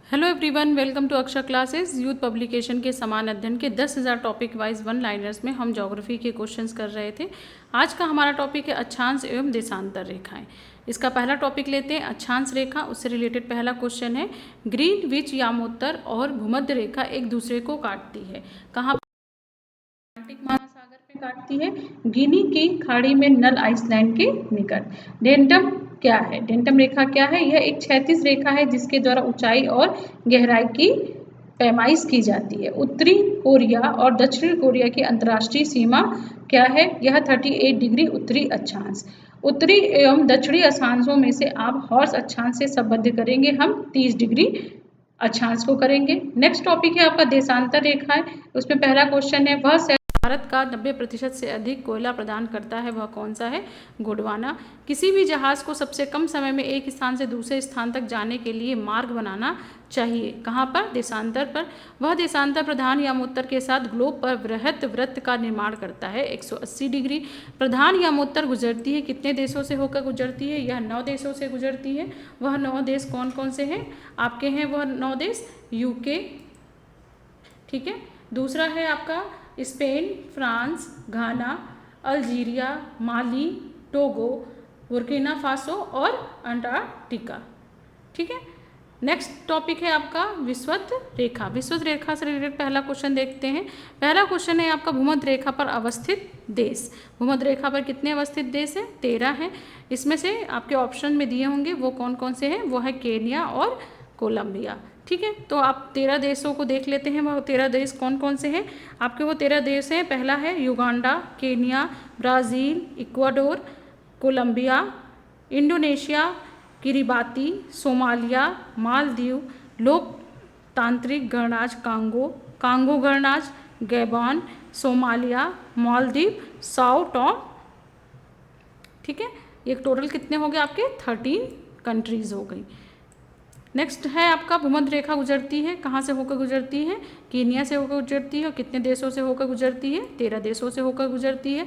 Hello everyone, welcome to अक्षर classes. Youth publication के समान अध्ययन के 10,000 टॉपिक वाइज वन लाइनर्स में हम ज्योग्राफी के क्वेश्चंस कर रहे थे। आज का हमारा टॉपिक है अक्षांश एवं देशांतर रेखाएं। इसका पहला टॉपिक लेते हैं अक्षांश रेखा। उससे रिलेटेड पहला क्वेश्चन है, ग्रीनविच यामोत्तर और भूमध्य रेखा एक दूसरे को काटती है। कहाँ? अटलांटिक महासागर में काटती है, गिनी की खाड़ी में नल आइसलैंड के निकट। डेंटम क्या है? डेंटम रेखा क्या है? यह एक क्षैतिज रेखा है जिसके द्वारा ऊंचाई और गहराई की पैमाइश की जाती है। उत्तरी कोरिया और दक्षिण कोरिया की अंतर्राष्ट्रीय सीमा क्या है? यह 38 डिग्री उत्तरी अक्षांश। उत्तरी एवं दक्षिणी अक्षांशों में से आप हॉर्स अक्षांश से संबद्ध करेंगे हम 30 डिग्री अक्षांश को करेंगे। नेक्स्ट टॉपिक है आपका देशांतर रेखा है। उसमें पहला क्वेश्चन है, वह भारत का 90% से अधिक कोयला प्रदान करता है, वह कौन सा है? गोंडवाना। किसी भी जहाज को सबसे कम समय में एक स्थान से दूसरे स्थान तक जाने के लिए मार्ग बनाना चाहिए। कहाँ पर? देशांतर पर। वह देशांतर प्रधान यामोत्तर के साथ ग्लोब पर बृहत वृत्त का निर्माण करता है 180 डिग्री। प्रधान यामोत्तर गुजरती है कितने देशों से होकर गुजरती है? यह 9 देशों से गुजरती है। वह 9 देश कौन कौन से हैं आपके? हैं वह 9 देश यूके, ठीक है। दूसरा है आपका स्पेन, फ्रांस, घाना, अल्जीरिया, माली, टोगो, बुर्किना फासो और अंटार्कटिका, ठीक है। नेक्स्ट टॉपिक है आपका विषुवत रेखा। विषुवत रेखा से रिलेटेड पहला क्वेश्चन देखते हैं। पहला क्वेश्चन है आपका भूमध्य रेखा पर अवस्थित देश। भूमध्य रेखा पर कितने अवस्थित देश हैं? 13 हैं। इसमें से आपके ऑप्शन में दिए होंगे वो कौन कौन से हैं? वो है केन्या और कोलंबिया, ठीक है। तो आप 13 देशों को देख लेते हैं। वह 13 देश कौन कौन से हैं आपके? वो 13 देश हैं। पहला है Uganda, Kenya, Brazil, Ecuador, Colombia, Indonesia, Kiribati, Somalia, Maldives, लोकतांत्रिक गणराज्य कांगो, कांगो गणराज्य, Gabon, Somalia, Maldives, Sao Tome, ठीक है। ये टोटल कितने हो गए आपके? 13 कंट्रीज हो गई। नेक्स्ट है आपका भूमध्य रेखा गुजरती है, कहाँ से होकर गुजरती है? कीनिया से होकर गुजरती है। और कितने देशों से होकर गुजरती है? 13 देशों से होकर गुजरती है।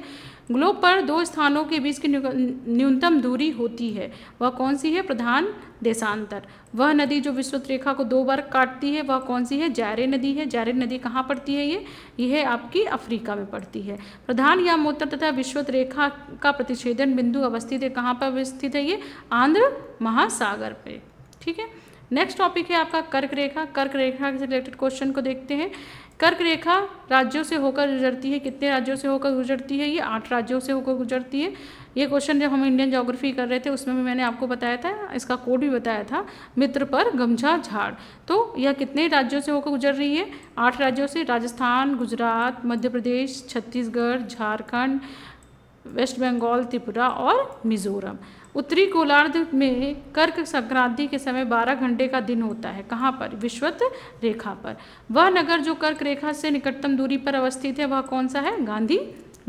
ग्लोब पर 2 स्थानों के बीच की न्यूनतम दूरी होती है, वह कौन सी है? प्रधान देशांतर। वह नदी जो विषुवत रेखा को 2 बार काटती है वह कौन सी है? जायरे नदी है। जायरे नदी कहाँ पड़ती है? यह आपकी अफ्रीका में पड़ती है। प्रधान यामोत्तर तथा विषुवत रेखा का प्रतिच्छेदन बिंदु अवस्थित है, कहाँ पर अवस्थित है? ये आंध्र महासागर पे, ठीक है। नेक्स्ट टॉपिक है आपका कर्क रेखा। कर्क रेखा से रिलेटेड क्वेश्चन को देखते हैं। कर्क रेखा राज्यों से होकर गुजरती है, कितने राज्यों से होकर गुजरती है? ये 8 राज्यों से होकर गुजरती है। ये क्वेश्चन जब हम इंडियन ज्योग्राफी कर रहे थे उसमें भी मैंने आपको बताया था, इसका कोड भी बताया था, मित्र पर गमछा झाड़। तो यह कितने राज्यों से होकर गुजर रही है? 8 राज्यों से। राजस्थान, गुजरात, मध्य प्रदेश, छत्तीसगढ़, झारखंड, वेस्ट बंगाल, त्रिपुरा और मिजोरम। उत्तरी गोलार्ध में कर्क संक्रांति के समय 12 घंटे का दिन होता है, कहाँ पर? विषुवत रेखा पर। वह नगर जो कर्क रेखा से निकटतम दूरी पर अवस्थित है वह कौन सा है? गांधी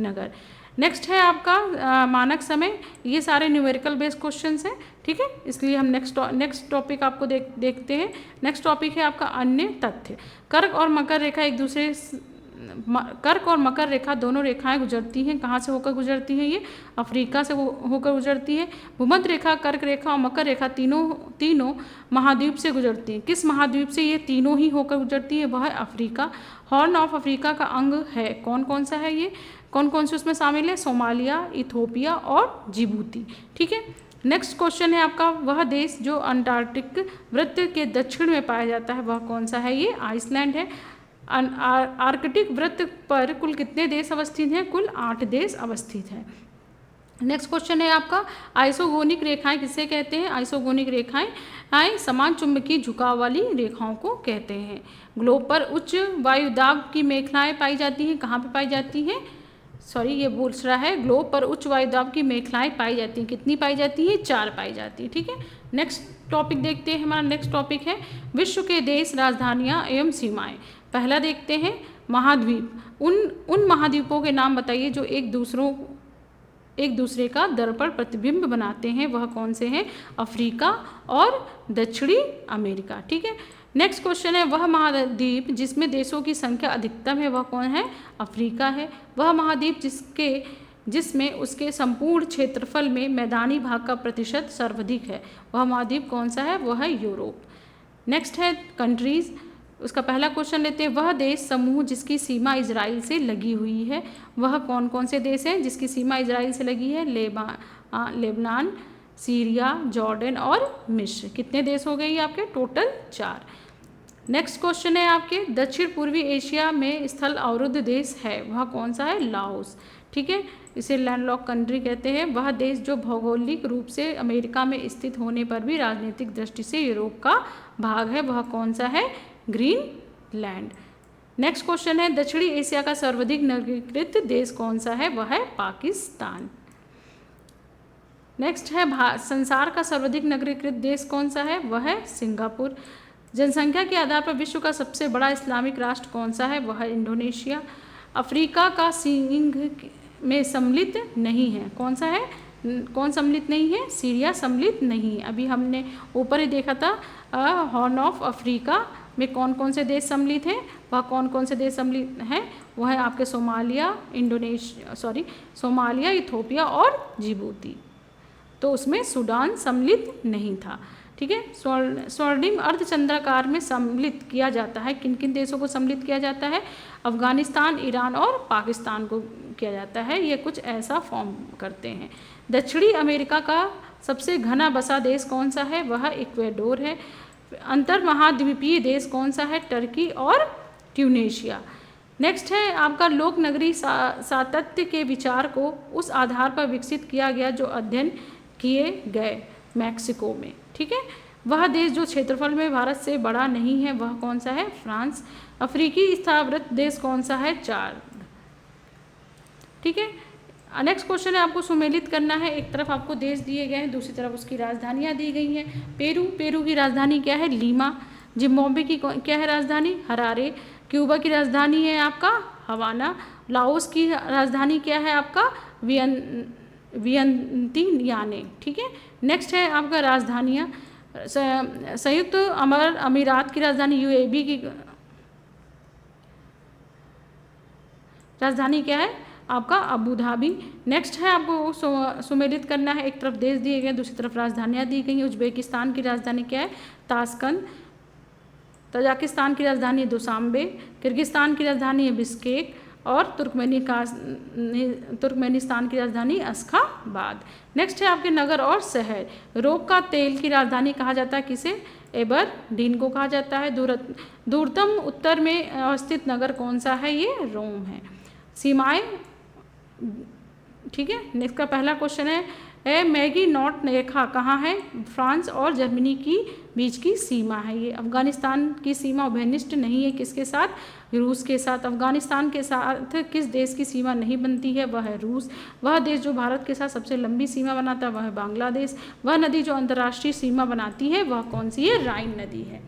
नगर। नेक्स्ट है आपका मानक समय। ये सारे न्यूमेरिकल बेस्ड क्वेश्चंस हैं, ठीक है, इसलिए हम नेक्स्ट टॉपिक आपको देखते हैं। नेक्स्ट टॉपिक है आपका अन्य तथ्य। कर्क और मकर रेखा एक दूसरे कर्क और मकर रेखा दोनों रेखाएं गुजरती हैं, कहाँ से होकर गुजरती हैं? ये अफ्रीका से होकर गुजरती है। भूमध्य रेखा, कर्क रेखा और मकर रेखा तीनों महाद्वीप से गुजरती हैं। किस महाद्वीप से ये तीनों ही होकर गुजरती है? वह है अफ्रीका। हॉर्न ऑफ अफ्रीका का अंग है कौन कौन सा है? ये कौन कौन से उसमें शामिल है? सोमालिया, इथोपिया और जिबूती, ठीक है। नेक्स्ट क्वेश्चन है आपका, वह देश जो अंटार्कटिक वृत्त के दक्षिण में पाया जाता है वह कौन सा है? ये आइसलैंड है। आर्कटिक वृत्त पर कुल कितने देश अवस्थित हैं? कुल 8 देश अवस्थित हैं। नेक्स्ट क्वेश्चन है आपका, आइसोगोनिक रेखाएं किसे कहते हैं? आइसोगोनिक रेखाएं समान चुंबकीय झुकाव वाली रेखाओं को कहते हैं। ग्लोब पर उच्च वायुदाब की मेखलाएं पाई जाती हैं, कहाँ पे पाई जाती हैं? सॉरी, ये बोल रहा है, ग्लोब पर उच्च वायुदाब की मेखलाएं पाई जाती हैं। कितनी पाई जाती हैं? 4 पाई जाती हैं, ठीक है। नेक्स्ट टॉपिक देखते हैं। हमारा नेक्स्ट टॉपिक है विश्व के देश, राजधानियाँ एवं सीमाएं। पहला देखते हैं महाद्वीप। उन महाद्वीपों के नाम बताइए जो एक दूसरे का दर्पण प्रतिबिंब बनाते हैं, वह कौन से हैं? अफ्रीका और दक्षिणी अमेरिका, ठीक है। नेक्स्ट क्वेश्चन है, वह महाद्वीप जिसमें देशों की संख्या अधिकतम है वह कौन है? अफ्रीका है। वह महाद्वीप जिसमें उसके संपूर्ण क्षेत्रफल में मैदानी भाग का प्रतिशत सर्वाधिक है, वह महाद्वीप कौन सा है? वह है यूरोप। नेक्स्ट है कंट्रीज़, उसका पहला क्वेश्चन लेते हैं, वह देश समूह जिसकी सीमा इजराइल से लगी हुई है, वह कौन कौन से देश हैं जिसकी सीमा इजराइल से लगी है? लेबनान, सीरिया, जॉर्डन और मिस्र। कितने देश हो गए ये आपके? टोटल 4। नेक्स्ट क्वेश्चन है आपके, दक्षिण पूर्वी एशिया में स्थल अवरुद्ध देश है, वह कौन सा है? लाओस। ठीक है, इसे लैंडलॉक कंट्री कहते हैं। वह देश जो भौगोलिक रूप से अमेरिका में स्थित होने पर भी राजनीतिक दृष्टि से यूरोप का भाग है, वह कौन सा है? ग्रीनलैंड। नेक्स्ट क्वेश्चन है, दक्षिणी एशिया का सर्वाधिक नगरीकृत देश कौन सा है? वह है पाकिस्तान। नेक्स्ट है, संसार का सर्वाधिक नगरीकृत देश कौन सा है? वह है सिंगापुर। जनसंख्या के आधार पर विश्व का सबसे बड़ा इस्लामिक राष्ट्र कौन सा है? वह है इंडोनेशिया। अफ्रीका का सिंह में सम्मिलित नहीं है, कौन सा है? कौन सम्मिलित नहीं है? सीरिया सम्मिलित नहीं है। अभी हमने ऊपर ही देखा था हॉर्न ऑफ अफ्रीका में कौन कौन से देश सम्मिलित हैं, वह कौन कौन से देश सम्मिलित हैं? वह है आपके सोमालिया, इथोपिया और जिबूती। तो उसमें सूडान सम्मिलित नहीं था। ठीक है, स्वर्णिम अर्धचंद्राकार में सम्मिलित किया जाता है, किन किन देशों को सम्मिलित किया जाता है? अफगानिस्तान, ईरान और पाकिस्तान को किया जाता है। ये कुछ ऐसा फॉर्म करते हैं। दक्षिणी अमेरिका का सबसे घना बसा देश कौन सा है? वह इक्वेडोर है। अंतर महाद्वीपीय देश कौन सा है? टर्की और ट्यूनीशिया। नेक्स्ट है आपका, लोक नगरी सातत्य के विचार को उस आधार पर विकसित किया गया जो अध्ययन किए गए मैक्सिको में। ठीक है, वह देश जो क्षेत्रफल में भारत से बड़ा नहीं है, वह कौन सा है? फ्रांस। अफ्रीकी स्थावृत देश कौन सा है? 4। ठीक है, नेक्स्ट क्वेश्चन है, आपको सुमेलित करना है। एक तरफ आपको देश दिए गए हैं, दूसरी तरफ उसकी राजधानियां दी गई हैं। पेरू की राजधानी क्या है? लीमा। जिम्बाब्वे की क्या है राजधानी? हरारे। क्यूबा की राजधानी है आपका हवाना। लाओस की राजधानी क्या है आपका? वियंतियाने। ठीक है, नेक्स्ट है आपका राजधानियाँ। संयुक्त अमीरात की राजधानी यूएई की राजधानी क्या है आपका? Abu Dhabi. नेक्स्ट है आपको सुमेलित करना है। एक तरफ देश दिए गए, दूसरी तरफ राजधानियाँ दी गई हैं। उज्बेकिस्तान की राजधानी क्या है? ताशकंद। तजाकिस्तान की राजधानी दुशांबे। किर्गिस्तान की राजधानी है बिश्केक और तुर्कमेनिस्तान की राजधानी अशखाबाद। नेक्स्ट है आपके नगर और शहर। रोग का तेल की राजधानी कहा जाता है किसे? एबरडीन को कहा जाता है। दूरतम उत्तर में अवस्थित नगर कौन सा है? ये रोम है। सीमाएं, ठीक है, नेक्स्ट का पहला क्वेश्चन है मैगी नॉट रेखा कहाँ है? फ्रांस और जर्मनी की बीच की सीमा है ये। अफगानिस्तान की सीमा उभयनिष्ठ नहीं है, किसके साथ? रूस के साथ। अफगानिस्तान के साथ किस देश की सीमा नहीं बनती है? वह है रूस। वह देश जो भारत के साथ सबसे लंबी सीमा बनाता है वह है बांग्लादेश। वह नदी जो अंतर्राष्ट्रीय सीमा बनाती है वह कौन सी है? राइन नदी है।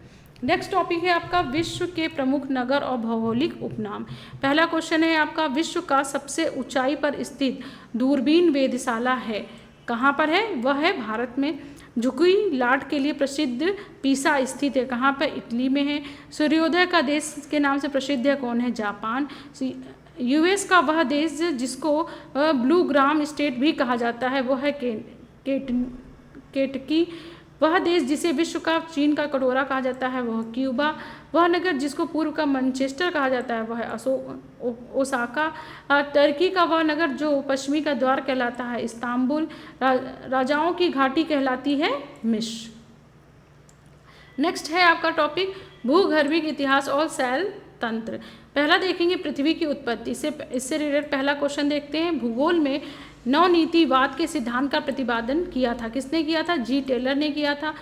नेक्स्ट टॉपिक है आपका विश्व के प्रमुख नगर और भौगोलिक उपनाम। पहला क्वेश्चन है आपका, विश्व का सबसे ऊंचाई पर स्थित दूरबीन वेधशाला है, कहाँ पर है? वह है भारत में। झुकी लाट के लिए प्रसिद्ध पीसा स्थित है, कहाँ पर? इटली में है। सूर्योदय का देश के नाम से प्रसिद्ध है, कौन है? जापान। यूएस का वह देश जिसको ब्लू ग्राम स्टेट भी कहा जाता है वह है केंटकी। वह देश जिसे विश्व का चीन का कटोरा कहा जाता है वह क्यूबा। वह नगर जिसको पूर्व का मैनचेस्टर कहा जाता है वह है ओसाका। टर्की का वह नगर जो पश्चिमी का द्वार कहलाता है इस्तांबुल। राजाओं की घाटी कहलाती है मिस्र। नेक्स्ट है आपका टॉपिक भूगर्भिक इतिहास और शैल तंत्र। पहला देखेंगे पृथ्वी की उत्पत्ति, इससे रिलेटेड पहला क्वेश्चन देखते हैं। भूगोल में नवनीतिवाद के सिद्धांत का प्रतिपादन किया था, किसने किया था? जी टेलर ने किया था।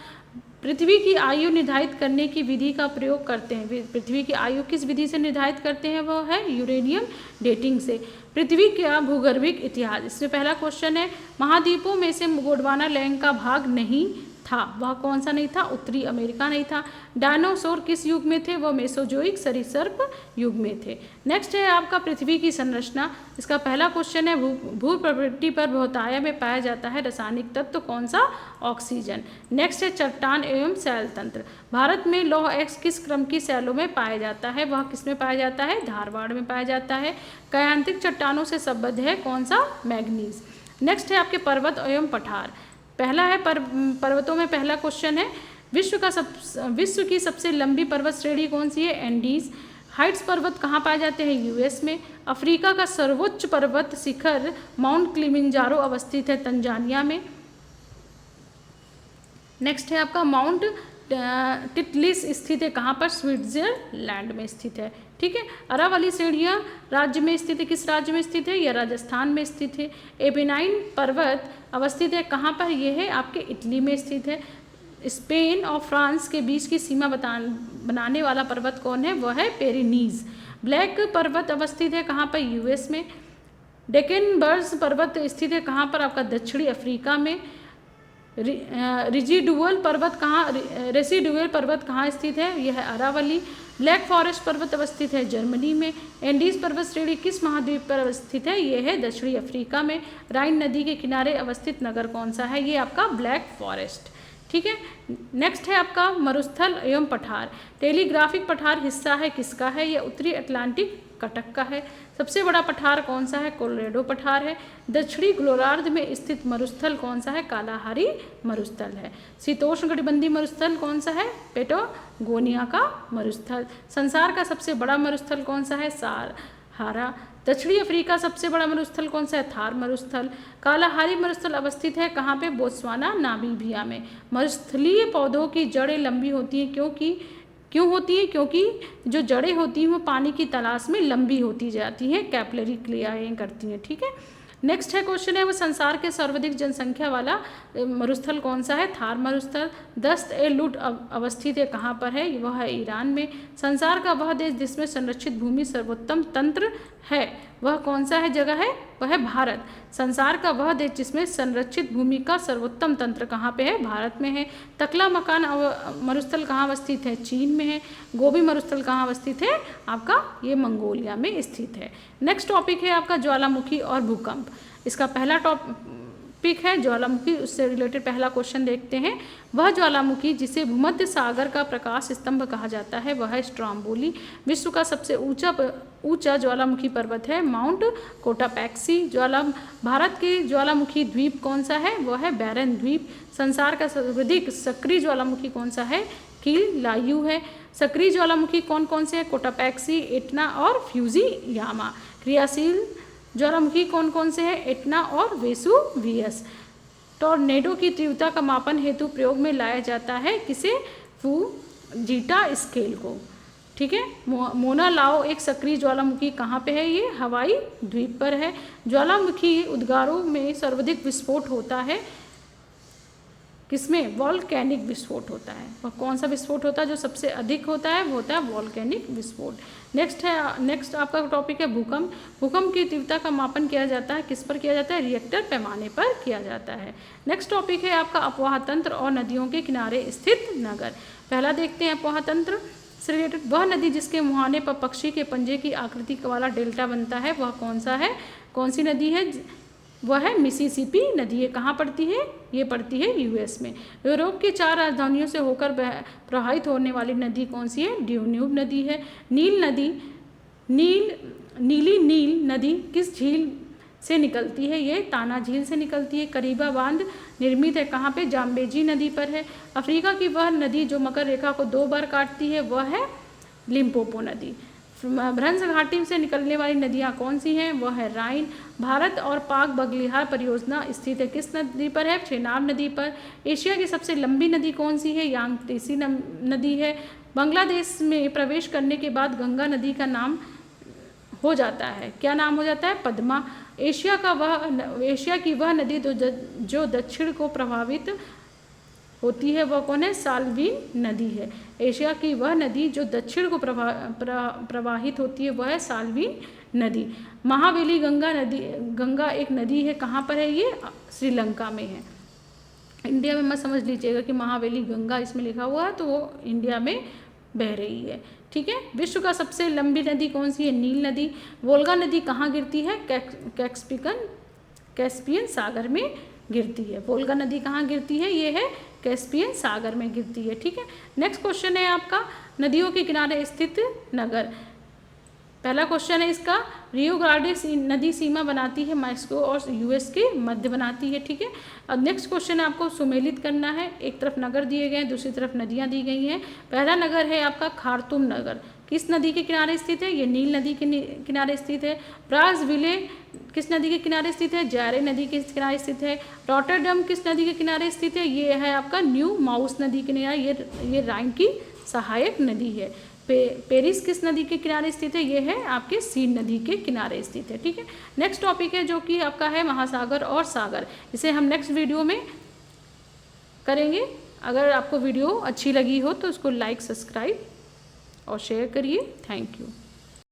पृथ्वी की आयु निर्धारित करने की विधि का प्रयोग करते हैं। पृथ्वी की आयु किस विधि से निर्धारित करते हैं? वो है यूरेनियम डेटिंग से। पृथ्वी का भूगर्भिक इतिहास, इसमें पहला क्वेश्चन है महाद्वीपों में से गोंडवाना लैंड का भाग नहीं था, वह कौन सा नहीं था? उत्तरी अमेरिका नहीं था। डायनासोर किस युग में थे? वह मेसोजोइक सरीसृप युग में थे। नेक्स्ट है आपका पृथ्वी की संरचना, इसका पहला क्वेश्चन है भू प्रवृत्ति पर बहुतायत में पाया जाता है रासायनिक तत्व तो कौन सा? ऑक्सीजन। नेक्स्ट है चट्टान एवं शैल तंत्र। भारत में लौह एक्स किस क्रम की शैलों में पाया जाता है? वह किस में पाया जाता है? धारवाड़ में पाया जाता है। कायांतिक चट्टानों से संबद्ध है कौन सा? मैग्नीज। नेक्स्ट है आपके पर्वत एवं पठार। पहला है पर्वतों में पहला क्वेश्चन है विश्व की सबसे लंबी पर्वत श्रेणी कौन सी है? एंडीज। हाइट्स पर्वत कहाँ पाए जाते हैं? यूएस में। अफ्रीका का सर्वोच्च पर्वत शिखर माउंट किलिमंजारो अवस्थित है तंजानिया में। नेक्स्ट है आपका माउंट टिटलिस स्थित है कहाँ पर? स्विट्जरलैंड में स्थित है। ठीक है। अरावली श्रेणियाँ राज्य में स्थित है, किस राज्य में स्थित है? यह राजस्थान में स्थित है। एपेनाइन पर्वत अवस्थित है कहाँ पर? यह है आपके इटली में स्थित है। स्पेन और फ्रांस के बीच की सीमा बनाने वाला पर्वत कौन है? वह है पेरिनीज। ब्लैक पर्वत अवस्थित है कहाँ पर? यूएस में। डेकेनबर्ग पर्वत स्थित है कहाँ पर? आपका दक्षिणी अफ्रीका में। रेसिडुअल पर्वत कहाँ स्थित है? यह है अरावली। ब्लैक फॉरेस्ट पर्वत अवस्थित है जर्मनी में। एंडीज पर्वत श्रेणी किस महाद्वीप पर अवस्थित है? यह है दक्षिणी अफ्रीका में। राइन नदी के किनारे अवस्थित नगर कौन सा है? ये आपका ब्लैक फॉरेस्ट। ठीक है। नेक्स्ट है आपका मरुस्थल एवं पठार। टेलीग्राफिक पठार हिस्सा है किसका है? यह उत्तरी अटलांटिक कटक का है। सबसे बड़ा पठार कौन सा है? कोलोराडो पठार है। दक्षिणी गोलार्ध में स्थित मरुस्थल कौन सा है? कालाहारी मरुस्थल है। शीतोष्णकटिबंधीय मरुस्थल कौन सा है? पैटागोनिया का मरुस्थल। संसार का सबसे बड़ा मरुस्थल कौन सा है? सहारा। दक्षिणी अफ्रीका सबसे बड़ा मरुस्थल कौन सा है? थार मरुस्थल। कालाहारी मरुस्थल अवस्थित है कहाँ पे? बोत्सवाना, नामीबिया में। मरुस्थलीय पौधों की जड़ें लंबी होती हैं क्यों होती है? क्योंकि जो जड़ें होती हैं वो पानी की तलाश में लंबी होती जाती हैं, कैपिलरी क्रियाएं करती हैं। ठीक है। नेक्स्ट है क्वेश्चन है वो संसार के सर्वाधिक जनसंख्या वाला मरुस्थल कौन सा है? थार मरुस्थल। दस्त ए लुट अवस्थित है कहाँ पर है? वह है ईरान में। संसार का वह देश जिसमें संरक्षित भूमि सर्वोत्तम तंत्र है वह कौन सा है जगह है? वह है भारत। संसार का वह देश जिसमें संरक्षित भूमि का सर्वोत्तम तंत्र कहाँ पे है? भारत में है। तकला मकान मरुस्थल कहाँ अवस्थित है? चीन में है। गोबी मरुस्थल कहाँ अवस्थित है? आपका ये मंगोलिया में स्थित है। नेक्स्ट टॉपिक है आपका ज्वालामुखी और भूकंप। इसका पहला टॉपिक है ज्वालामुखी, उससे रिलेटेड पहला क्वेश्चन देखते हैं। वह ज्वालामुखी जिसे भूमध्य सागर का प्रकाश स्तंभ कहा जाता है वह है स्ट्रोम्बोली। विश्व का सबसे ऊंचा ज्वालामुखी पर्वत है माउंट कोटापैक्सी। भारत के ज्वालामुखी द्वीप कौन सा है? वह है बैरन द्वीप। संसार का सर्वाधिक सक्रिय ज्वालामुखी कौन सा है? कीलायू है। सक्रिय ज्वालामुखी कौन कौन से हैं? कोटापैक्सी, एटना और फ्यूजीयामा। क्रियाशील ज्वालामुखी कौन कौन से हैं? एटना और वेसुवियस। टॉर्नेडो की तीव्रता का मापन हेतु प्रयोग में लाया जाता है किसे? फुजीटा स्केल को। ठीक है। मोना लाओ एक सक्रिय ज्वालामुखी कहाँ पे है? ये हवाई द्वीप पर है। ज्वालामुखी उद्गारों में सर्वाधिक विस्फोट होता है किसमें? वॉल्केनिक विस्फोट होता है। वह कौन सा विस्फोट होता है जो सबसे अधिक होता है? वो होता है वॉल्केनिक विस्फोट। नेक्स्ट आपका टॉपिक है भूकंप। भूकंप की तीव्रता का मापन किया जाता है किस पर किया जाता है? रिएक्टर पैमाने पर किया जाता है। नेक्स्ट टॉपिक है आपका अपवाह तंत्र और नदियों के किनारे स्थित नगर। पहला देखते हैं अपवाह तंत्र से रिलेटेड। वह नदी जिसके मुहाने पर पक्षी के पंजे की आकृति वाला डेल्टा बनता है वह कौन सा है? कौन सी नदी है? वह है मिसिसिपी नदी। ये कहाँ पड़ती है? ये पड़ती है यूएस में। यूरोप की 4 राजधानियों से होकर प्रवाहित होने वाली नदी कौन सी है? ड्यून्यूब नदी है। नीली नील नदी किस झील से निकलती है? ये ताना झील से निकलती है। करीबा बांध निर्मित है कहाँ पे? जाम्बेजी नदी पर है। अफ्रीका की वह नदी जो मकर रेखा को 2 बार काटती है वह है लिम्पोपो नदी। भ्रंश घाटी से निकलने वाली नदियाँ कौन सी हैं? वह है राइन। भारत और पाक बगलिहार परियोजना स्थित है किस नदी पर है? चेनाब नदी पर। एशिया की सबसे लंबी नदी कौन सी है? यांगत्से नदी है। बांग्लादेश में प्रवेश करने के बाद गंगा नदी का नाम हो जाता है, क्या नाम हो जाता है? पद्मा। एशिया की वह नदी जो दक्षिण को प्रभावित होती है वह कौन है? साल्वीन नदी है। एशिया की वह नदी जो दक्षिण को प्रवाहित होती है वह है साल्वीन नदी। महावेली गंगा एक नदी है कहाँ पर है? ये श्रीलंका में है। इंडिया में मत समझ लीजिएगा कि महावेली गंगा इसमें लिखा हुआ है तो वो इंडिया में बह रही है। ठीक है। विश्व का सबसे लंबी नदी कौन सी है? नील नदी। वोल्गा नदी कहाँ गिरती है? कैस्पियन सागर में गिरती है। वोल्गा नदी कहाँ गिरती है? ये है कैस्पियन सागर में गिरती है। ठीक है। नेक्स्ट क्वेश्चन है आपका नदियों के किनारे स्थित नगर। पहला क्वेश्चन है इसका, रियो ग्रांडे नदी सीमा बनाती है मैक्सिको और यूएस के मध्य बनाती है, ठीक है। अब नेक्स्ट क्वेश्चन है आपको सुमेलित करना है। एक तरफ नगर दिए गए हैं, दूसरी तरफ नदियां दी गई हैं। पहला नगर है आपका खार्तूम नगर, किस नदी के किनारे स्थित है? ये नील नदी के किनारे स्थित है। ब्राज़विले किस नदी के किनारे स्थित है? जारे नदी के किनारे स्थित है। रॉटरडम किस नदी के किनारे स्थित है? ये है आपका न्यू माउस नदी के किनारे, ये राइन की सहायक नदी है। पेरिस किस नदी के किनारे स्थित है? ये है आपके सीन नदी के किनारे स्थित है, ठीक है। नेक्स्ट टॉपिक है जो कि आपका है महासागर और सागर, इसे हम नेक्स्ट वीडियो में करेंगे। अगर आपको वीडियो अच्छी लगी हो तो उसको लाइक, सब्सक्राइब और शेयर करिए। Thank you.